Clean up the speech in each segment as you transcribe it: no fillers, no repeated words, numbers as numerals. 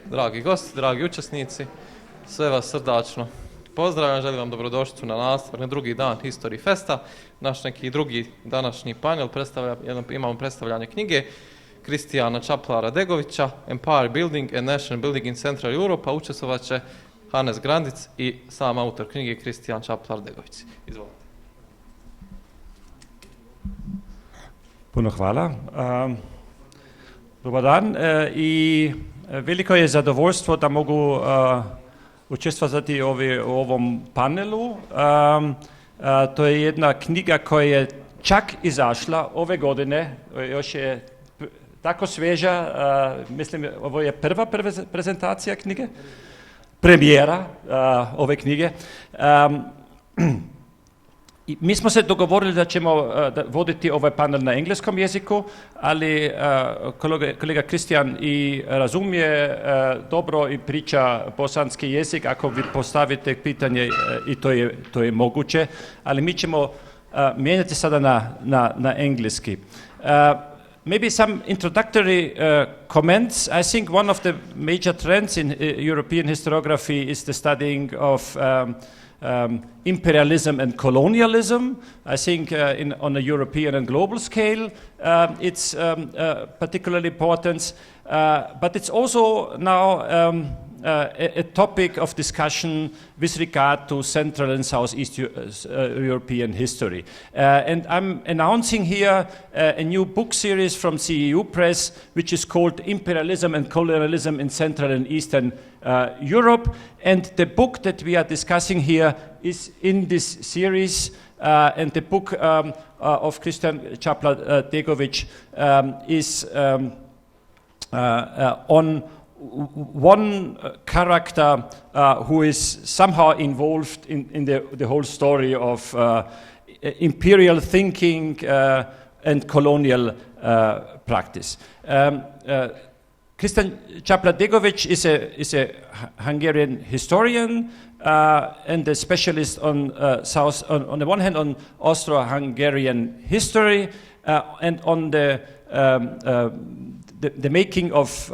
dragi gosti, dragi učesnici, sve vas srdačno pozdravljam, želim vam dobrodošlicu na nastavak, na drugi dan History Festa. Naš neki drugi današnji panel imamo predstavljanje knjige Krisztiána Csaplár-Degovicia, Empire Building and National Building in Central Europe, a učestvovat će Hannes Grandits i sam autor knjige Krisztiána Csaplár-Degovics. Izvolite. Puno hvala. Dobar dan i veliko je zadovoljstvo da mogu učestvovati u ovom panelu. To je jedna knjiga koja je čak izašla ove godine, još je tako sveža, mislim ovo je prva prezentacija knjige, premijera ove knjige. I mi smo se dogovorili da ćemo voditi ovaj panel na engleskom jeziku, ali kolega Krisztián i razumije dobro i priča bosanski jezik, ako vi postavite pitanje i to je moguće, ali mi ćemo mijenjati sada na engleski. Maybe some introductory comments. I think one of the major trends in European historiography is the studying of imperialism and colonialism. I think on a European and global scale, it's particularly important, but it's also now a topic of discussion with regard to Central and Southeast European history. And I'm announcing here a new book series from CEU Press, which is called Imperialism and Colonialism in Central and Eastern Europe. And the book that we are discussing here is in this series, and the book of Krisztiána Csaplár-Degovics is on one character who is somehow involved in the whole story of imperial thinking and colonial practice. Krisztiána Csaplár-Degovics is a Hungarian historian and a specialist on the one hand on Austro-Hungarian history and on the making of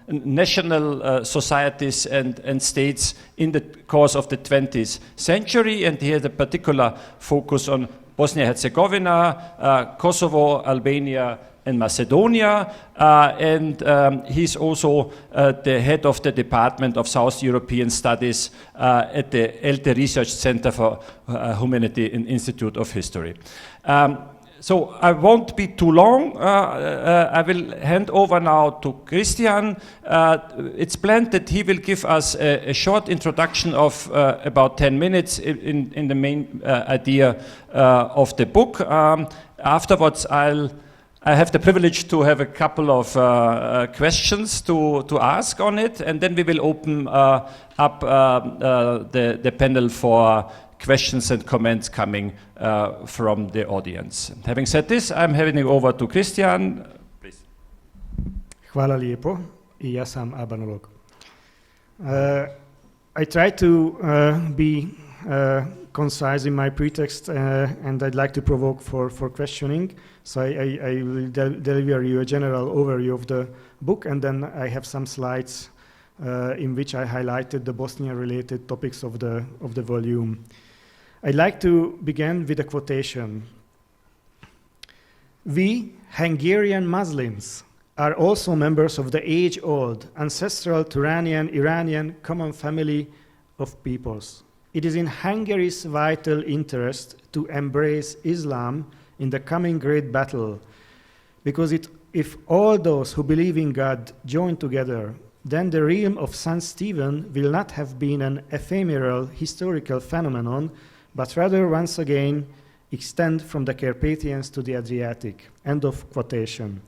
national societies and states in the course of the 20th century, and he had a particular focus on Bosnia-Herzegovina, Kosovo, Albania, and Macedonia, and he's also the head of the Department of South European Studies at the ELTE Research Center for Humanity and Institute of History. So I won't be too long. I will hand over now to Krisztián. It's planned that he will give us a short introduction of about 10 minutes in the main idea of the book. Afterwards, I have the privilege to have a couple of questions to ask on it, and then we will open up the panel for questions and comments coming from the audience. Having said this, I'm handing over to Krisztián. Please. Hvala lijepo I ja sam abanolog. I try to be concise in my pretext and I'd like to provoke for questioning. So I will deliver you a general overview of the book, and then I have some slides in which I highlighted the Bosnia-related topics of the volume. I'd like to begin with a quotation. We, Hungarian Muslims, are also members of the age-old, ancestral Turanian-Iranian common family of peoples. It is in Hungary's vital interest to embrace Islam in the coming great battle, because if all those who believe in God join together, then the realm of St. Stephen will not have been an ephemeral historical phenomenon, but rather once again extend from the Carpathians to the Adriatic. End of quotation.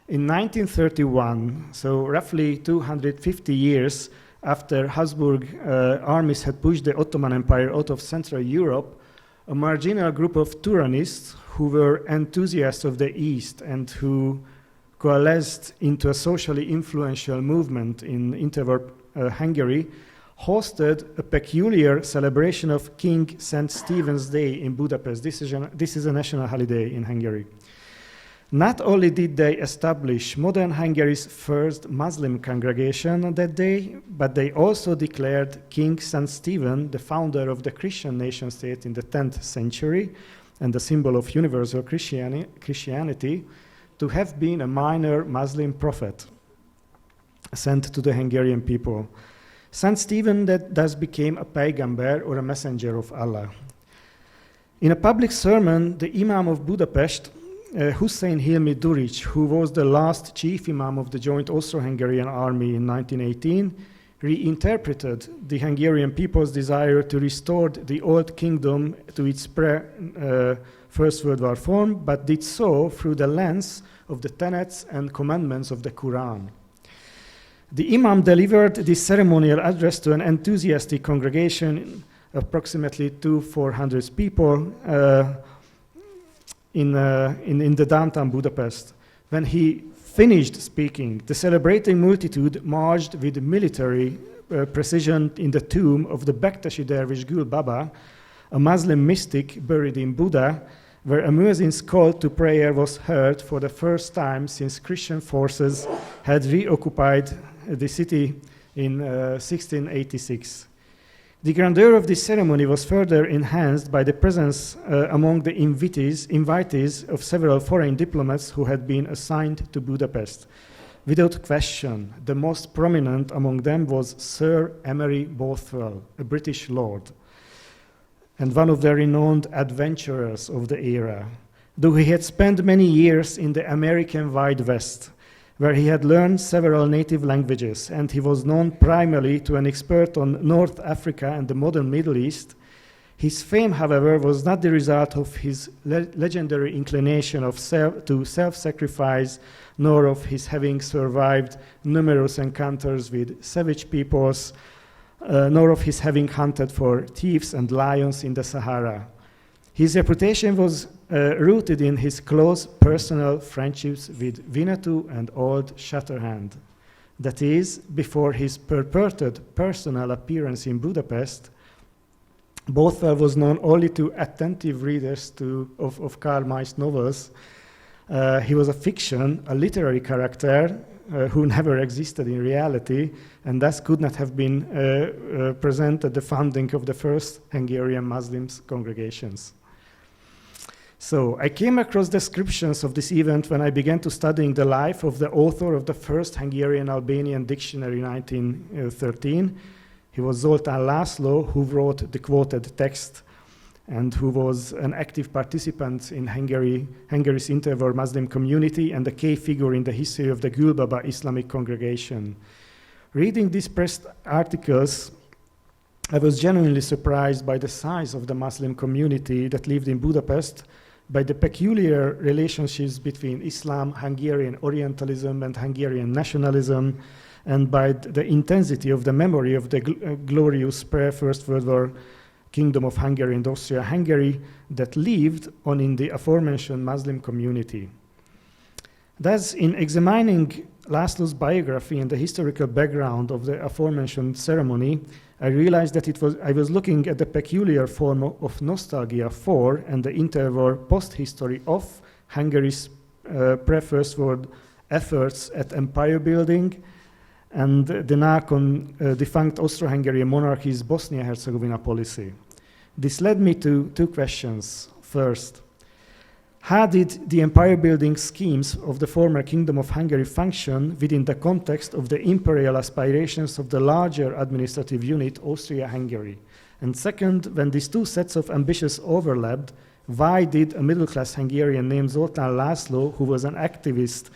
In 1931, so roughly 250 years after Habsburg armies had pushed the Ottoman Empire out of Central Europe, a marginal group of Turanists who were enthusiasts of the East and who coalesced into a socially influential movement in interwar Hungary hosted a peculiar celebration of King St. Stephen's Day in Budapest. This is a national holiday in Hungary. Not only did they establish modern Hungary's first Muslim congregation on that day, but they also declared King St. Stephen, the founder of the Christian nation-state in the 10th century and the symbol of universal Christianity, to have been a minor Muslim prophet sent to the Hungarian people. St. Stephen thus became a paygamber, or a messenger of Allah. In a public sermon, the Imam of Budapest, Hussein Hilmi Duric, who was the last chief imam of the joint Austro-Hungarian army in 1918, reinterpreted the Hungarian people's desire to restore the old kingdom to its First World War form, but did so through the lens of the tenets and commandments of the Quran. The imam delivered this ceremonial address to an enthusiastic congregation, approximately 400 people, in the downtown Budapest. When he finished speaking, the celebrating multitude marched with military precision in the tomb of the Bektesi dervish Gül Baba, a Muslim mystic buried in Buda, where a muezzin's call to prayer was heard for the first time since Christian forces had reoccupied the city in 1686. The grandeur of this ceremony was further enhanced by the presence among the invitees of several foreign diplomats who had been assigned to Budapest. Without question, the most prominent among them was Sir Emery Bothwell, a British lord, and one of the renowned adventurers of the era. Though he had spent many years in the American Wide West, where he had learned several native languages, and he was known primarily to an expert on North Africa and the modern Middle East, his fame, however, was not the result of his legendary inclination to self-sacrifice, nor of his having survived numerous encounters with savage peoples, nor of his having hunted for thieves and lions in the Sahara. His reputation was rooted in his close personal friendships with Winnetou and Old Shatterhand. That is, before his purported personal appearance in Budapest, Bothwell was known only to attentive readers of Karl May's novels. He was a fiction, a literary character who never existed in reality, and thus could not have been present at the founding of the first Hungarian Muslim congregations. So I came across descriptions of this event when I began to studying the life of the author of the first Hungarian-Albanian dictionary in 1913. He was Zoltán László, who wrote the quoted text and who was an active participant in Hungary's interwar Muslim community and a key figure in the history of the Gül Baba Islamic congregation. Reading these press articles, I was genuinely surprised by the size of the Muslim community that lived in Budapest, by the peculiar relationships between Islam, Hungarian Orientalism, and Hungarian nationalism, and by the intensity of the memory of the glorious pre-First World War Kingdom of Hungary and Austria-Hungary that lived on in the aforementioned Muslim community. Thus, in examining László's biography and the historical background of the aforementioned ceremony, I realized that I was looking at the peculiar form of nostalgia for and the interwar post-history of Hungary's pre-First World efforts at empire building and the now defunct Austro-Hungarian monarchy's Bosnia-Herzegovina policy. This led me to two questions. First, how did the empire-building schemes of the former Kingdom of Hungary function within the context of the imperial aspirations of the larger administrative unit, Austria-Hungary? And second, when these two sets of ambitions overlapped, why did a middle-class Hungarian named Zoltán László, who was an activist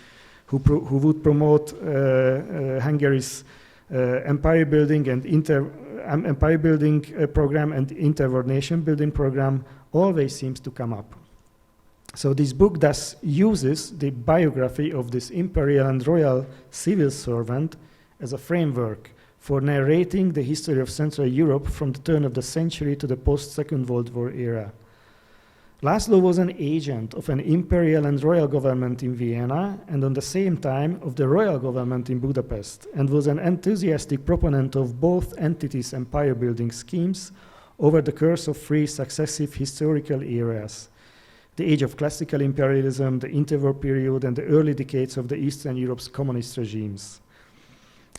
who would promote Hungary's empire-building and empire-building program and interwar nation-building program, always seems to come up? So this book thus uses the biography of this imperial and royal civil servant as a framework for narrating the history of Central Europe from the turn of the century to the post-Second World War era. László was an agent of an imperial and royal government in Vienna and at the same time of the royal government in Budapest, and was an enthusiastic proponent of both entities' empire-building schemes over the course of three successive historical eras. the age of classical imperialism, the interwar period, and the early decades of the Eastern Europe's communist regimes.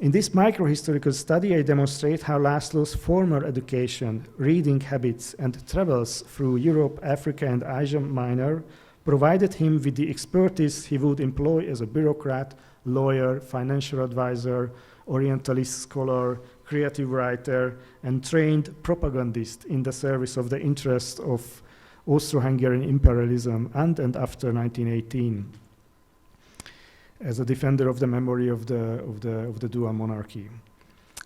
In this microhistorical study, I demonstrate how László's former education, reading habits, and travels through Europe, Africa, and Asia Minor provided him with the expertise he would employ as a bureaucrat, lawyer, financial advisor, Orientalist scholar, creative writer, and trained propagandist in the service of the interests of Austro-Hungarian imperialism and after 1918. As a defender of the memory of the dual monarchy.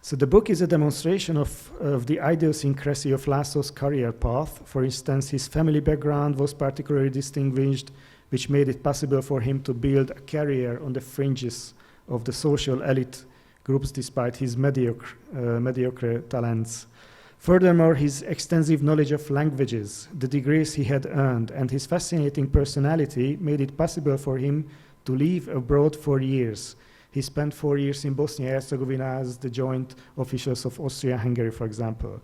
So the book is a demonstration of the idiosyncrasy of László's career path. For instance, his family background was particularly distinguished, which made it possible for him to build a career on the fringes of the social elite groups despite his mediocre talents. Furthermore, his extensive knowledge of languages, the degrees he had earned, and his fascinating personality made it possible for him to live abroad for years. He spent 4 years in Bosnia-Herzegovina as the joint officials of Austria-Hungary, for example.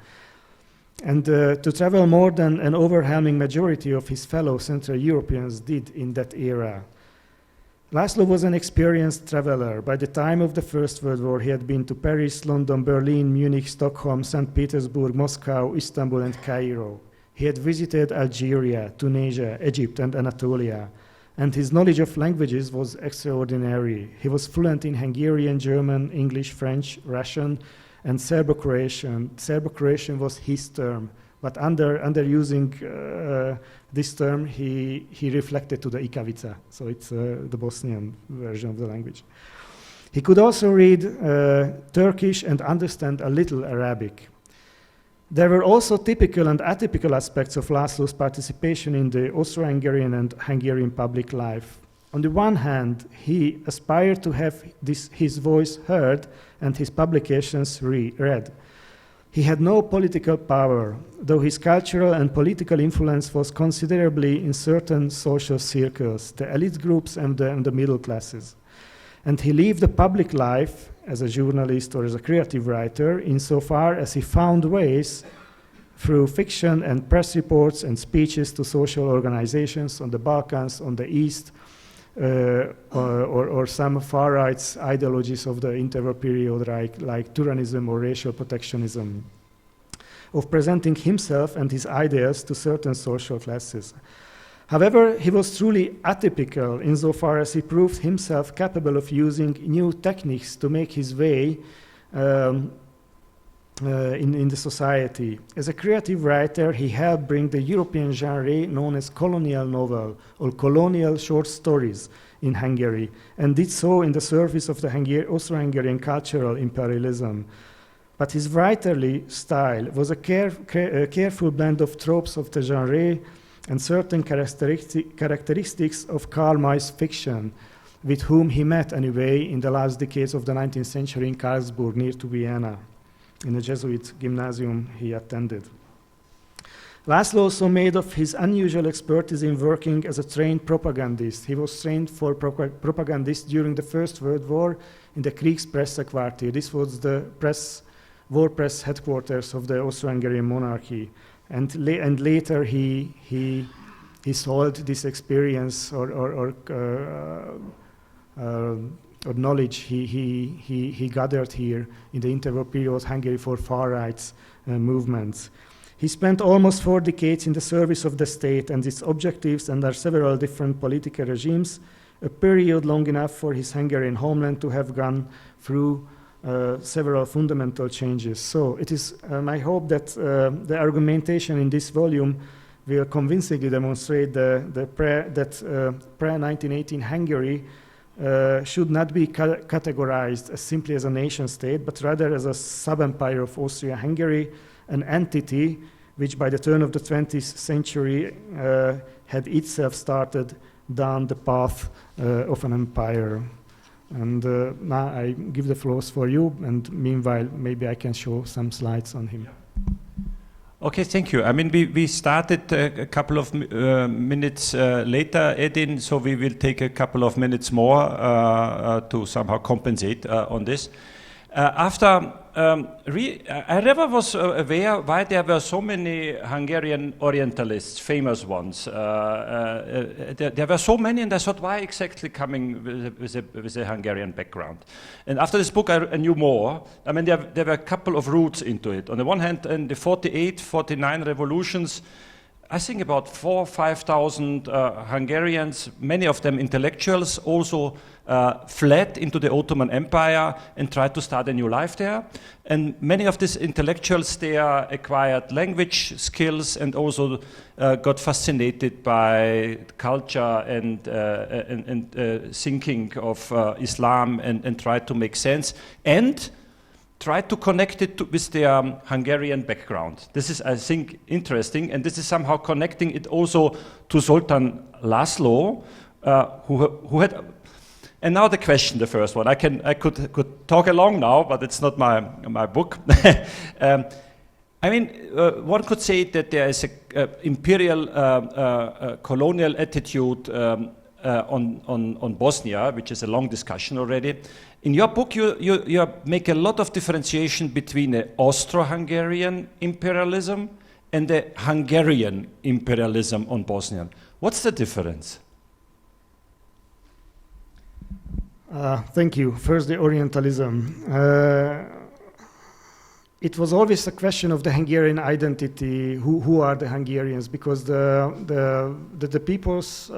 And to travel more than an overwhelming majority of his fellow Central Europeans did in that era. László was an experienced traveler. By the time of the First World War, he had been to Paris, London, Berlin, Munich, Stockholm, St. Petersburg, Moscow, Istanbul, and Cairo. He had visited Algeria, Tunisia, Egypt, and Anatolia. And his knowledge of languages was extraordinary. He was fluent in Hungarian, German, English, French, Russian, and Serbo-Croatian. Serbo-Croatian was his term, but under using this term, he reflected to the Ikavica, so it's the Bosnian version of the language. He could also read Turkish and understand a little Arabic. There were also typical and atypical aspects of László's participation in the Austro-Hungarian and Hungarian public life. On the one hand, he aspired to have his voice heard and his publications read. He had no political power, though his cultural and political influence was considerably in certain social circles, the elite groups and the middle classes. And he lived a public life as a journalist or as a creative writer insofar as he found ways through fiction and press reports and speeches to social organizations on the Balkans, on the East, or some far-right ideologies of the interwar period like tyrannism or racial protectionism, of presenting himself and his ideas to certain social classes. However, he was truly atypical insofar as he proved himself capable of using new techniques to make his way in the society. As a creative writer, he helped bring the European genre known as colonial novel or colonial short stories in Hungary, and did so in the service of the Austro-Hungarian cultural imperialism. But his writerly style was a careful blend of tropes of the genre and certain characteristics of Karl May's fiction, with whom he met anyway in the last decades of the 19th century in Karlsburg, near to Vienna, in a Jesuit gymnasium he attended. László also made of his unusual expertise in working as a trained propagandist. He was trained for propagandist during the First World War in the Kriegspressekvartier. This was the war press headquarters of the Austro-Hungarian monarchy. And later he sold this experience or knowledge he gathered here in the interwar period Hungary for far right movements. He spent almost 4 decades in the service of the state and its objectives under several different political regimes, a period long enough for his Hungarian homeland to have gone through several fundamental changes. So it is my hope that the argumentation in this volume will convincingly demonstrate that pre-1918 Hungary should not be categorized as simply as a nation state, but rather as a sub-empire of Austria-Hungary, an entity which by the turn of the 20th century had itself started down the path of an empire. And now I give the floors for you, and meanwhile maybe I can show some slides on him. Okay, thank you. I mean, we started a couple of minutes later, Edin, so we will take a couple of minutes more to somehow compensate on this. After I never was aware why there were so many Hungarian Orientalists, famous ones. There were so many, and I thought, why exactly coming with a Hungarian background? And after this book, I knew more. I mean, there were a couple of routes into it. On the one hand, in the 48, 49 revolutions, I think about 4,000 or 5,000 Hungarians, many of them intellectuals, also fled into the Ottoman Empire and tried to start a new life there. And many of these intellectuals there acquired language skills and also got fascinated by culture and thinking of Islam and tried to make sense and tried to connect it with their Hungarian background. This is, I think, interesting, and this is somehow connecting it also to Zoltán László, who had. And now the question, the first one. I could talk along now, but it's not my book. I mean, one could say that there is a imperial colonial attitude on Bosnia, which is a long discussion already. In your book, you make a lot of differentiation between the Austro-Hungarian imperialism and the Hungarian imperialism on Bosnia. What's the difference? Thank you. First, the Orientalism. It was always a question of the Hungarian identity. Who are the Hungarians? Because the people's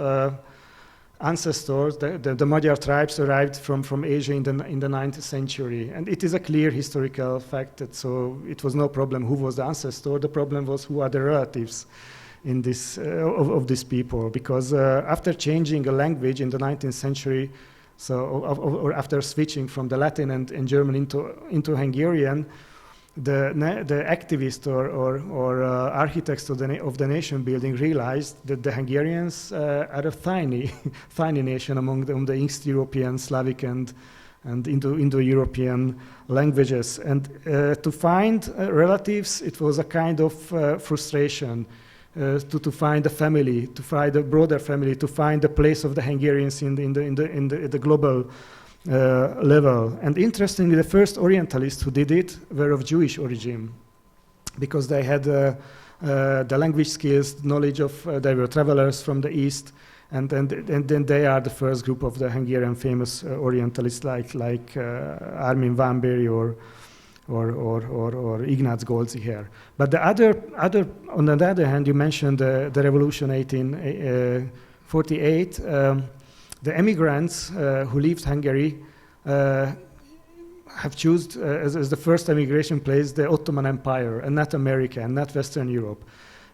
ancestors, the Magyar tribes, arrived from Asia in the 9th century, and it is a clear historical fact that so it was no problem who was the ancestor. The problem was who are the relatives in this of these people, because after changing a language in the 19th century, or after switching from the Latin and German into Hungarian, the activists or architects of the nation building realized that the Hungarians are a tiny nation among the East European, Slavic and Indo-European languages. And to find relatives, it was a kind of frustration to find a family, to find a broader family, to find the place of the Hungarians in the global level. And interestingly, the first Orientalists who did it were of Jewish origin, because they had the language skills, knowledge of, they were travelers from the East, and then they are the first group of the Hungarian famous Orientalists like Armin van Bury or Ignác Goltzy here. But the other, on the other hand, you mentioned the revolution 1848. The emigrants who left Hungary have chosen as the first emigration place the Ottoman Empire, and not America, and not Western Europe.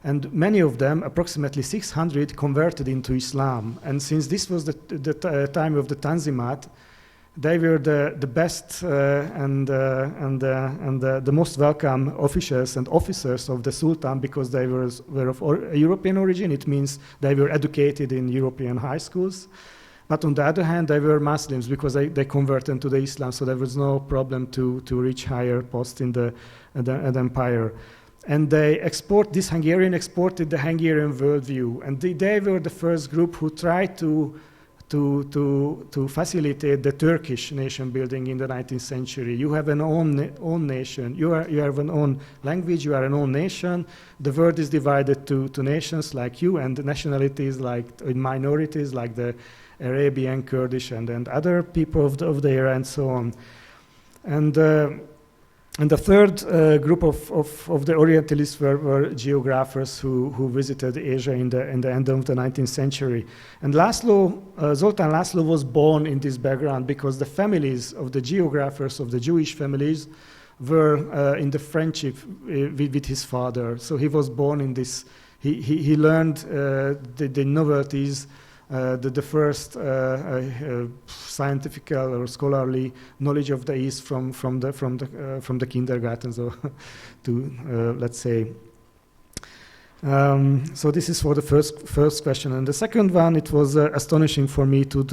And many of them, approximately 600, converted into Islam. And since this was the time of the Tanzimat, they were the best and the most welcome officials and officers of the Sultan, because they were of European origin. It means they were educated in European high schools. But on the other hand, they were Muslims, because they converted to the Islam, so there was no problem to reach higher posts in the empire. And this Hungarian exported the Hungarian worldview, and they were the first group who tried to facilitate the Turkish nation building in the 19th century. You have an own nation. You have an own language. You are an own nation. The world is divided to nations like you, and nationalities like minorities like the Arabian, Kurdish, and other people of the era, and so on. And the third group of the Orientalists were geographers who visited Asia in the end of the 19th century. And Zoltán László was born in this background, because the families of the geographers, of the Jewish families, were in the friendship with his father. So he was born in this. He learned the novelties. The first scientific or scholarly knowledge of the East from the kindergarten, so to let's say. So this is for the first question, and the second one, it was astonishing for me to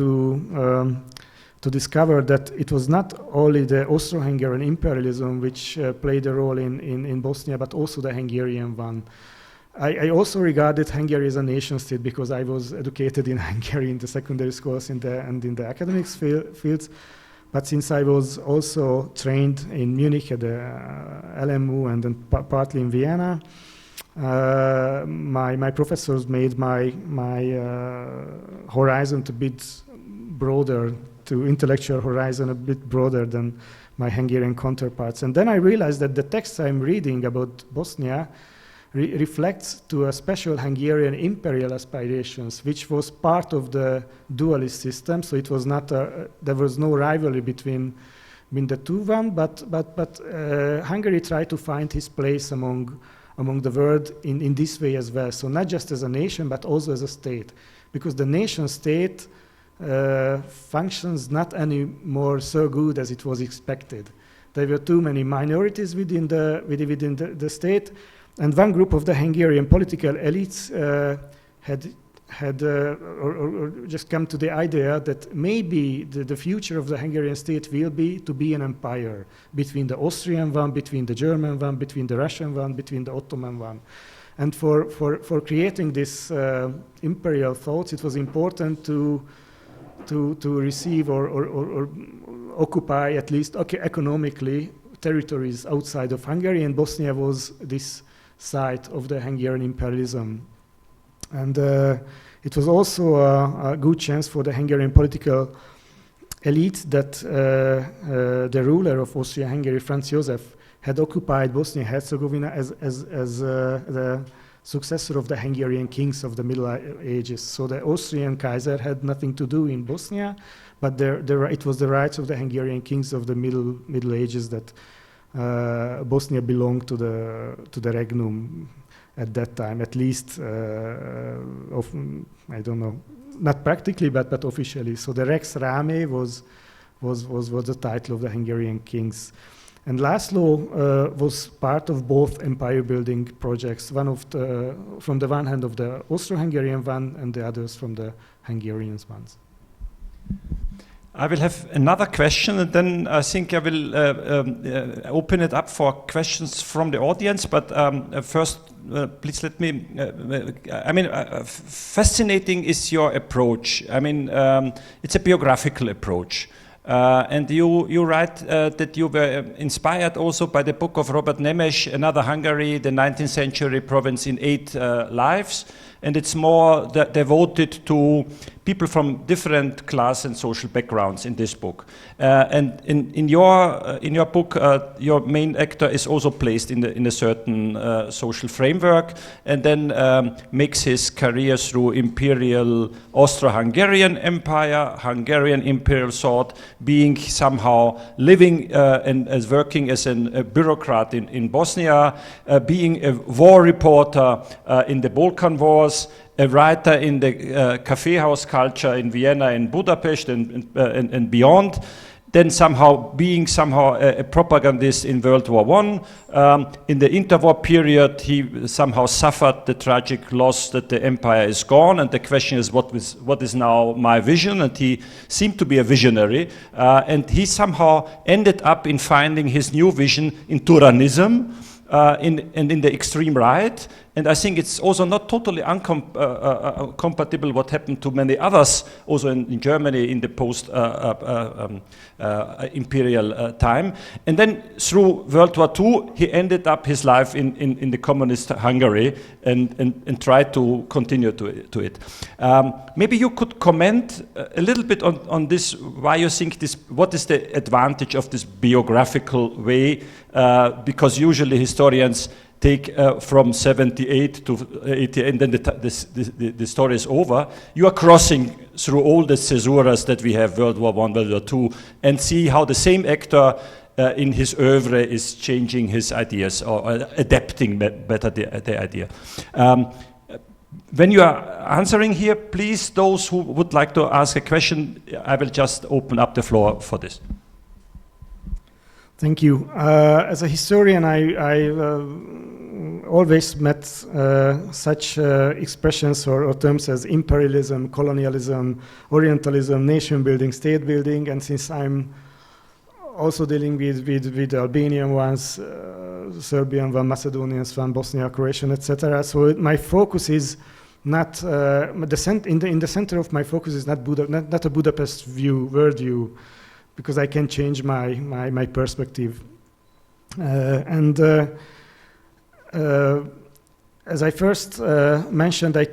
discover that it was not only the Austro-Hungarian imperialism which played a role in Bosnia, but also the Hungarian one. I also regarded Hungary as a nation state, because I was educated in Hungary in the secondary schools and in the academic fields. But since I was also trained in Munich at the LMU and then partly in Vienna, my professors made my horizon a bit broader, to intellectual horizon a bit broader than my Hungarian counterparts. And then I realized that the text I'm reading about Bosnia reflects to a special Hungarian imperial aspirations, which was part of the dualist system. So it was not there was no rivalry between the two one, but Hungary tried to find his place among the world in this way as well. So not just as a nation, but also as a state, because the nation state functions not anymore so good as it was expected. There were too many minorities within the state, and one group of the Hungarian political elites had just come to the idea that maybe the future of the Hungarian state will be to be an empire between the Austrian one, between the German one, between the Russian one, between the Ottoman one. And for creating this imperial thoughts, it was important to receive or occupy, at least economically, territories outside of Hungary, and Bosnia was this site of the Hungarian imperialism. And it was also a good chance for the Hungarian political elite that the ruler of Austria-Hungary, Franz Joseph, had occupied Bosnia-Herzegovina as the successor of the Hungarian kings of the Middle Ages. So the Austrian Kaiser had nothing to do in Bosnia, but it was the rights of the Hungarian kings of the Middle Ages that Bosnia belonged to the regnum at that time, at least I don't know, not practically, but officially. So the Rex Rame was the title of the Hungarian kings. And László was part of both empire-building projects, from the one hand of the Austro-Hungarian one, and the others from the Hungarian ones. I will have another question, and then I think I will open it up for questions from the audience. But first, please let me. Fascinating is your approach. It's a biographical approach. And you write that you were inspired also by the book of Robert Nemes, Another Hungary, the 19th century province in 8 lives. And it's more devoted to people from different class and social backgrounds in this book. And in your book, your main actor is also placed in a certain social framework, and then makes his career through imperial Austro-Hungarian Empire, Hungarian imperial thought, being somehow living and as working as a bureaucrat in Bosnia, being a war reporter in the Balkan Wars, a writer in the cafe house culture in Vienna and Budapest and beyond, then being a propagandist in World War I. In the interwar period, he somehow suffered the tragic loss that the empire is gone, and the question is, what is now my vision? And he seemed to be a visionary, and he somehow ended up in finding his new vision in Turanism, in the extreme right. And I think it's also not totally compatible what happened to many others, also in Germany in the post-imperial time. And then through World War II, he ended up his life in the communist Hungary and tried to continue to it. Maybe you could comment a little bit on this, why you think this, what is the advantage of this biographical way, because usually historians take from 78 to 80, and then the story is over. You are crossing through all the caesuras that we have, World War I, World War II, and see how the same actor in his oeuvre is changing his ideas or adapting better the idea. When you are answering here, please, those who would like to ask a question, I will just open up the floor for this. Thank you. As a historian, I always met such expressions or terms as imperialism, colonialism, Orientalism, nation building, state building, and since I'm also dealing with the Albanian ones, Serbian one, Macedonians one, Bosnia, Croatian, etc. So my focus is not in the center of my focus is not a Budapest view, world view, because I can change my perspective. As I first mentioned, I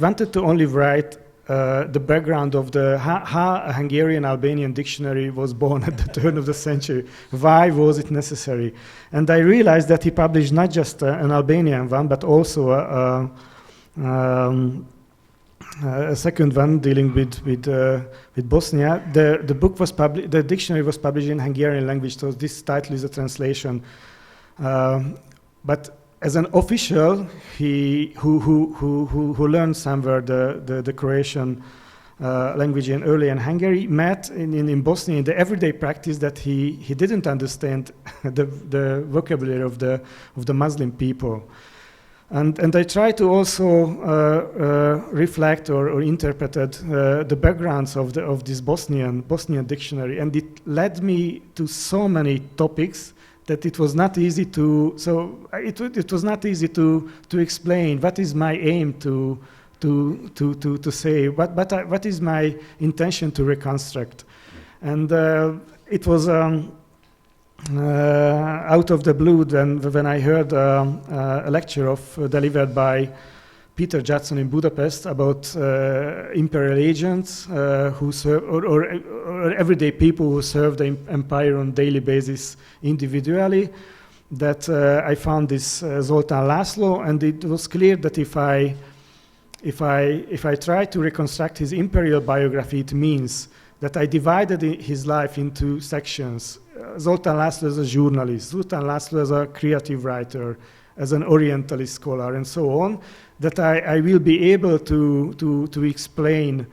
wanted to only write the background of how a Hungarian-Albanian dictionary was born at the turn of the century. Why was it necessary? And I realized that he published not just an Albanian one, but also a second one dealing with Bosnia. The dictionary was published in Hungarian language, so this title is a translation. But as an official, who learned somewhere the Croatian language in early in Hungary, met in Bosnia in the everyday practice that he didn't understand the vocabulary of the Muslim people. And I try to also reflect or interpreted the backgrounds of this Bosnian dictionary, and it led me to so many topics that it was not easy to. So it was not easy to explain what is my aim to say, what is my intention to reconstruct, and it was. Out of the blue, when I heard a lecture delivered by Peter Judson in Budapest about imperial agents who serve, or everyday people who serve the empire on daily basis individually, that I found this Zoltán László, and it was clear that if I try to reconstruct his imperial biography, it means that I divided his life into sections. Zoltán László as a journalist, Zoltán László as a creative writer, as an Orientalist scholar, and so on, that I will be able to explain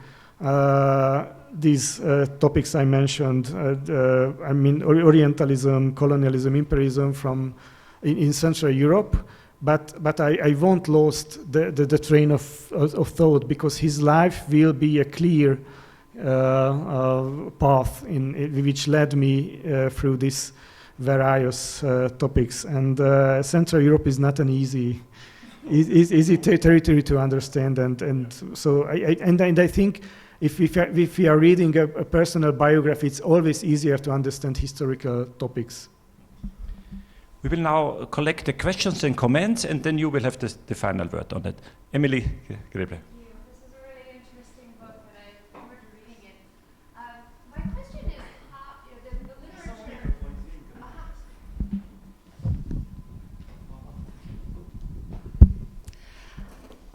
these topics I mentioned. I mean, Orientalism, colonialism, imperialism in Central Europe, but I won't lost the train of thought, because his life will be a clear path which led me through these various topics. And Central Europe is not an easy territory to understand, and so I think if we are reading a personal biography, it's always easier to understand historical topics. We will now collect the questions and comments, and then you will have the final word on it. Emily Greble.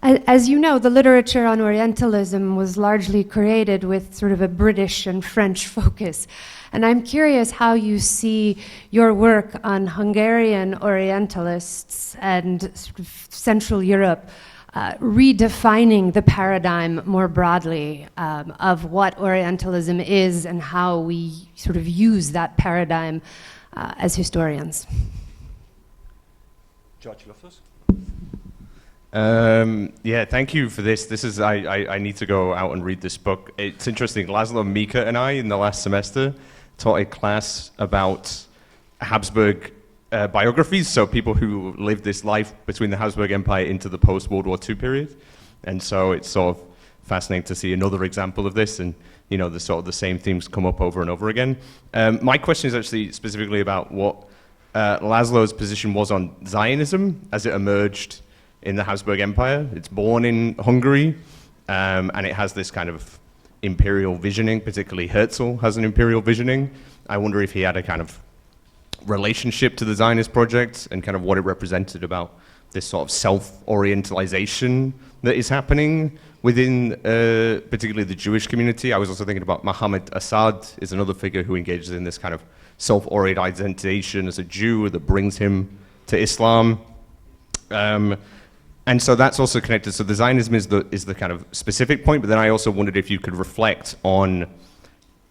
As you know, the literature on Orientalism was largely created with sort of a British and French focus. And I'm curious how you see your work on Hungarian Orientalists and sort of Central Europe redefining the paradigm more broadly of what Orientalism is and how we sort of use that paradigm as historians. George Loftus? Yeah, thank you for this. This is I need to go out and read this book. It's interesting. Laszlo, Mika, and I in the last semester taught a class about Habsburg biographies, so people who lived this life between the Habsburg Empire into the post-World War II period. And so it's sort of fascinating to see another example of this, and the sort of the same themes come up over and over again. My question is actually specifically about what Laszlo's position was on Zionism as it emerged in the Habsburg Empire. It's born in Hungary, and it has this kind of imperial visioning, particularly Herzl has an imperial visioning. I wonder if he had a kind of relationship to the Zionist project and kind of what it represented about this sort of self-orientalization that is happening within particularly the Jewish community. I was also thinking about Mohammed Assad is another figure who engages in this kind of self-orientalization as a Jew that brings him to Islam. And so that's also connected. So the Zionism is the kind of specific point, but then I also wondered if you could reflect on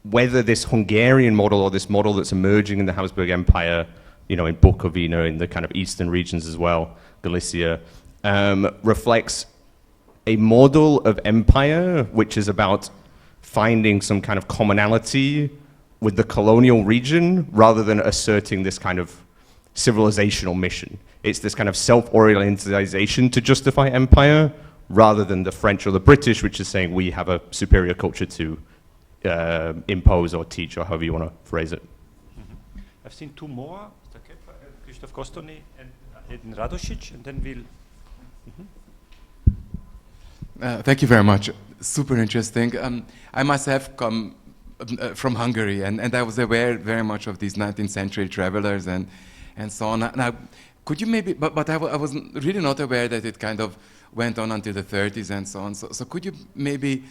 whether this Hungarian model or this model that's emerging in the Habsburg Empire, in Bukovina, in the kind of eastern regions as well, Galicia, reflects a model of empire which is about finding some kind of commonality with the colonial region rather than asserting this kind of civilizational mission. It's this kind of self-orientalization to justify empire rather than the French or the British, which is saying we have a superior culture to impose or teach, or however you want to phrase it. I've seen two more, Mr. Kepler, Krzysztof Kostony and Edin Radosic, and then we'll... Thank you very much. Super interesting. I myself come from Hungary, and I was aware very much of these 19th century travelers and so on. Now, could you maybe, but I was really not aware that it kind of went on until the 30s and so on. So could you maybe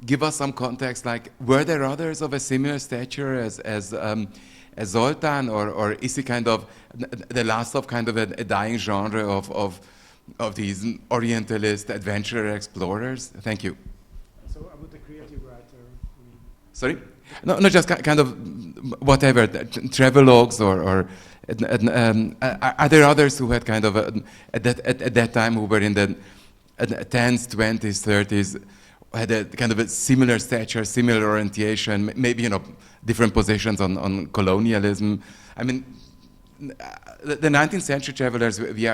give us some context, like, were there others of a similar stature as Zoltán, or is he kind of the last of kind of a dying genre of these Orientalist adventurer explorers? Thank you. So about the creative writer. Sorry? No, just kind of whatever, travelogues or are there others who had kind of at that time who were in the 10s, 20s, 30s, had a kind of a similar stature, similar orientation, maybe, different positions on colonialism. I mean, the 19th century travelers we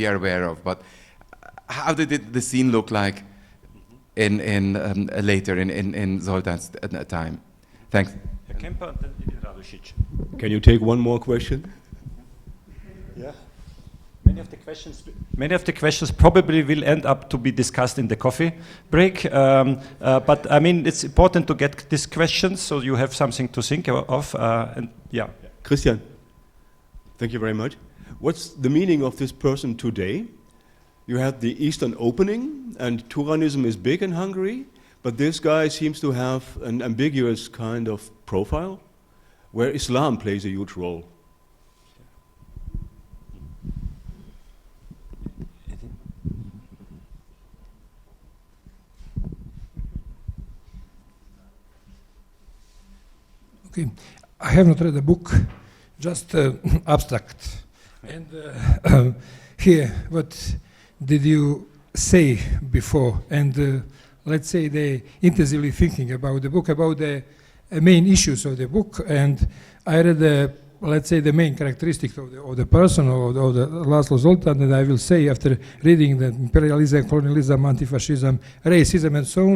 are aware of, but how did the scene look like later in Zoltán's time? Thanks. Can you take one more question? Yeah. Many of the questions probably will end up to be discussed in the coffee break. But I mean, it's important to get these questions so you have something to think of. And yeah. Christian, thank you very much. What's the meaning of this person today? You have the Eastern opening, and Turanism is big in Hungary, but this guy seems to have an ambiguous kind of profile, where Islam plays a huge role. Okay, I have not read the book, just abstract. And here, what did you say before? And let's say they intensively thinking about the book, about the main issues of the book. And I read let's say the main characteristics of the person, of the László Zoltán, and I will say after reading the imperialism, colonialism, anti-fascism, racism, and so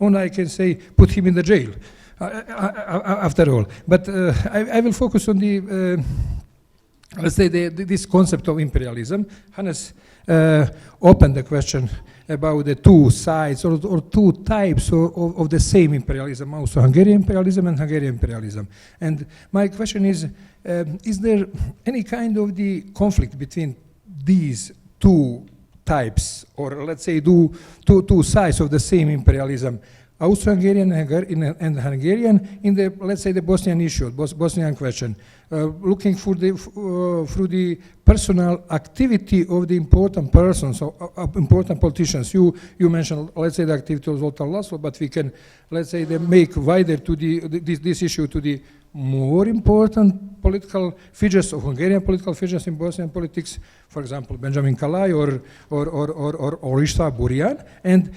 on, I can say put him in the jail. After all, but I will focus on the let's say this concept of imperialism. Hannes opened the question about the two sides or two types of the same imperialism, also Hungarian imperialism and Hungarian imperialism. And my question is there any kind of the conflict between these two types, or let's say two sides of the same imperialism? Austro-Hungarian and Hungarian in the, let's say, the Bosnian issue, Bosnian question, looking through the personal activity of the important persons, important politicians. You mentioned, let's say, the activity of Zoltán László, but we can, let's say, make wider to this issue to the more important political figures of Hungarian political figures in Bosnian politics, for example, Benjamin Kalai or István Burian. And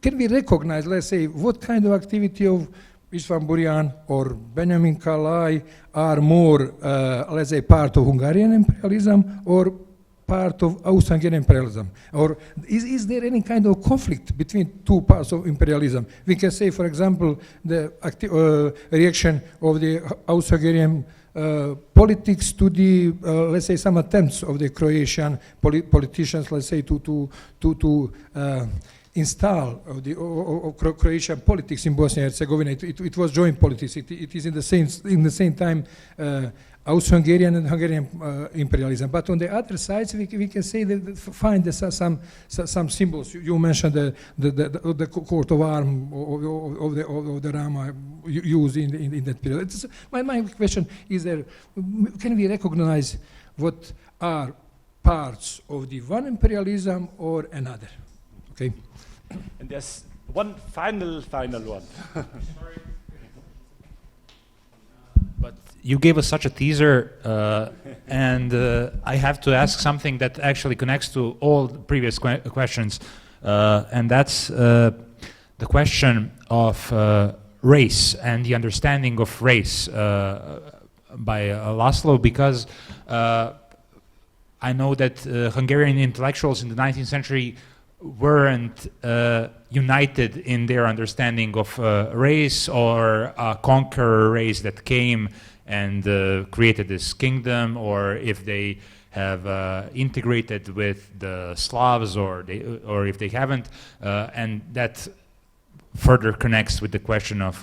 can we recognize, let's say, what kind of activity of István Burian or Benjamin Kalai are more, let's say, part of Hungarian imperialism or part of Austro-Hungarian imperialism? Or is there any kind of conflict between two parts of imperialism? We can say, for example, the reaction of the Austro-Hungarian politics to the, let's say, some attempts of the Croatian politicians, let's say, to install of Croatian politics in Bosnia and Herzegovina. It was joint politics. It is in the same time Austro-Hungarian and Hungarian imperialism. But on the other sides, we can say that find some symbols. You mentioned the coat of arms of the Rama used in that period. My question is: can we recognize what are parts of the one imperialism or another? Okay. And there's one final one. But you gave us such a teaser, and I have to ask something that actually connects to all the previous questions, and that's the question of race and the understanding of race by László, because I know that Hungarian intellectuals in the 19th century weren't united in their understanding of race, or a conqueror race that came and created this kingdom, or if they have integrated with the Slavs, or if they haven't, and that further connects with the question of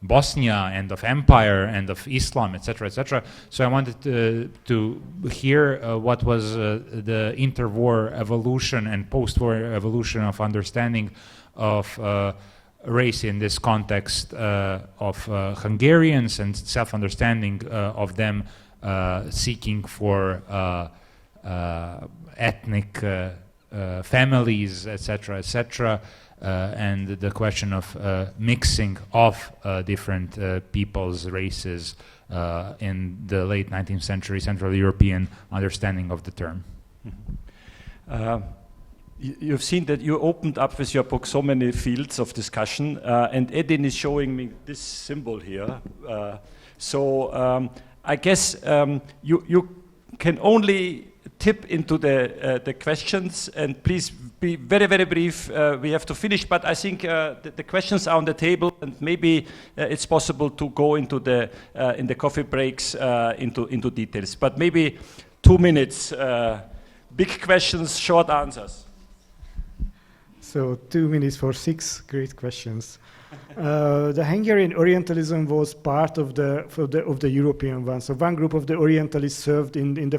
Bosnia and of empire and of Islam, etc., etc. So I wanted to hear what was the interwar evolution and post-war evolution of understanding of race in this context of Hungarians, and self-understanding of them seeking for ethnic families, etc., etc., and the question of mixing of different peoples, races in the late 19th century Central European understanding of the term. You've seen that you opened up with your book so many fields of discussion, and Edin is showing me this symbol here. I guess you can only tip into the questions, and please be very, very brief. We have to finish, but I think the questions are on the table, and maybe it's possible to go into in the coffee breaks into details. But maybe 2 minutes, big questions, short answers. So 2 minutes for 6 great questions. The Hungarian Orientalism was part of the European one. So one group of the Orientalists served in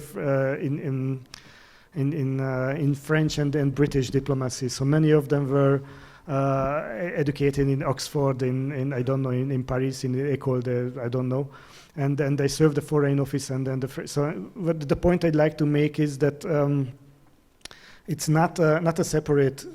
French and British diplomacy. So many of them were educated in Oxford, in I don't know, in Paris, in the École de, I don't know, and then they served the Foreign Office. And then the point I'd like to make is that it's not a separate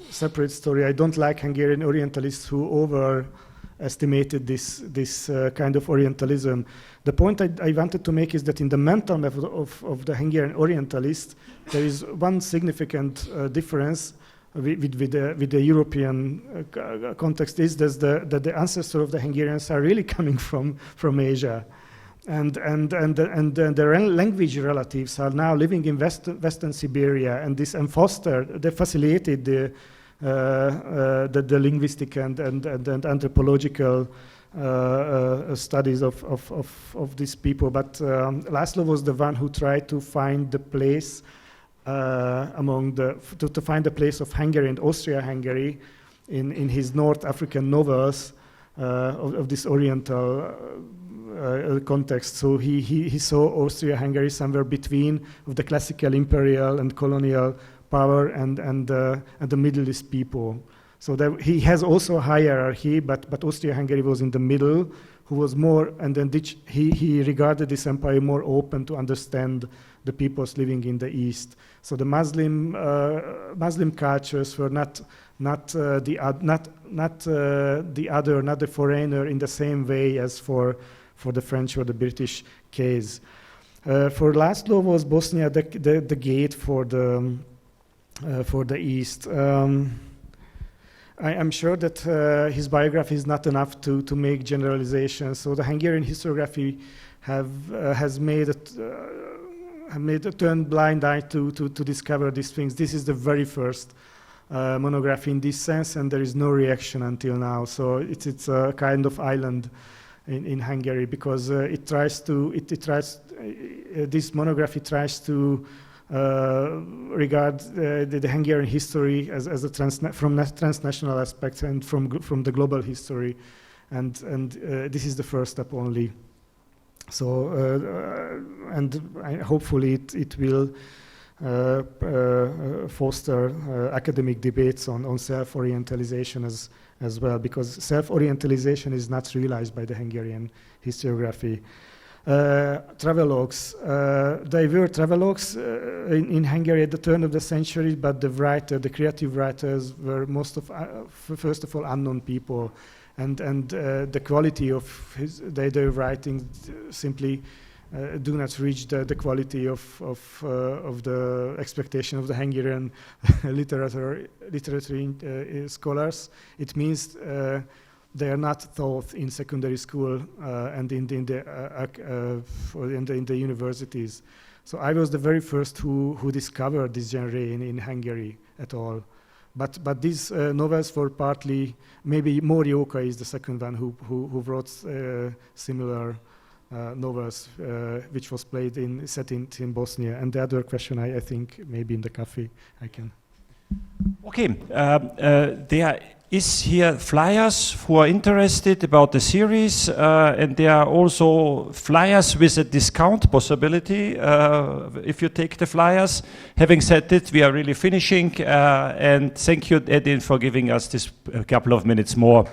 story. I don't like Hungarian Orientalists who overestimated this kind of Orientalism. The point I wanted to make is that in the mental method of the Hungarian Orientalist, there is one significant difference with the European context, is that the ancestors of the Hungarians are really coming from Asia. And their language relatives are now living in Western Siberia, and they facilitated the linguistic and anthropological studies of these people. But László was the one who tried to find the place to find the place of Hungary and Austria-Hungary in his North African novels of this Oriental context. So he saw Austria-Hungary somewhere between of the classical imperial and colonial power and the Middle East people. So he has also a hierarchy, but Austria-Hungary was in the middle, who was more, and then he regarded this empire more open to understand the peoples living in the East. So the Muslim cultures were not the foreigner in the same way as for the French or the British case. For László, was Bosnia the gate for the East? I'm sure that his biography is not enough to make generalizations. So the Hungarian historiography has made a turn blind eye to discover these things. This is the very first monography in this sense, and there is no reaction until now. So it's a kind of island in Hungary, because this monography tries to regard the Hungarian history as from transnational aspects and from the global history, and this is the first step only. So hopefully it will foster academic debates on self-orientalization as well, because self-orientalization is not realized by the Hungarian historiography. Travelogues. They were travelogues in Hungary at the turn of the century, but the creative writers were first of all unknown people, and the quality of their writing simply do not reach the quality of the expectation of the Hungarian literature scholars. It means they are not taught in secondary school and in the universities. So I was the very first who discovered this genre in Hungary at all. But these novels were partly, maybe Morioka is the second one who wrote similar novels, which was set in Bosnia. And the other question, I think, maybe in the cafe, I can. Okay, there is here flyers who are interested about the series, and there are also flyers with a discount possibility if you take the flyers. Having said that, we are really finishing, and thank you, Edin, for giving us this couple of minutes more.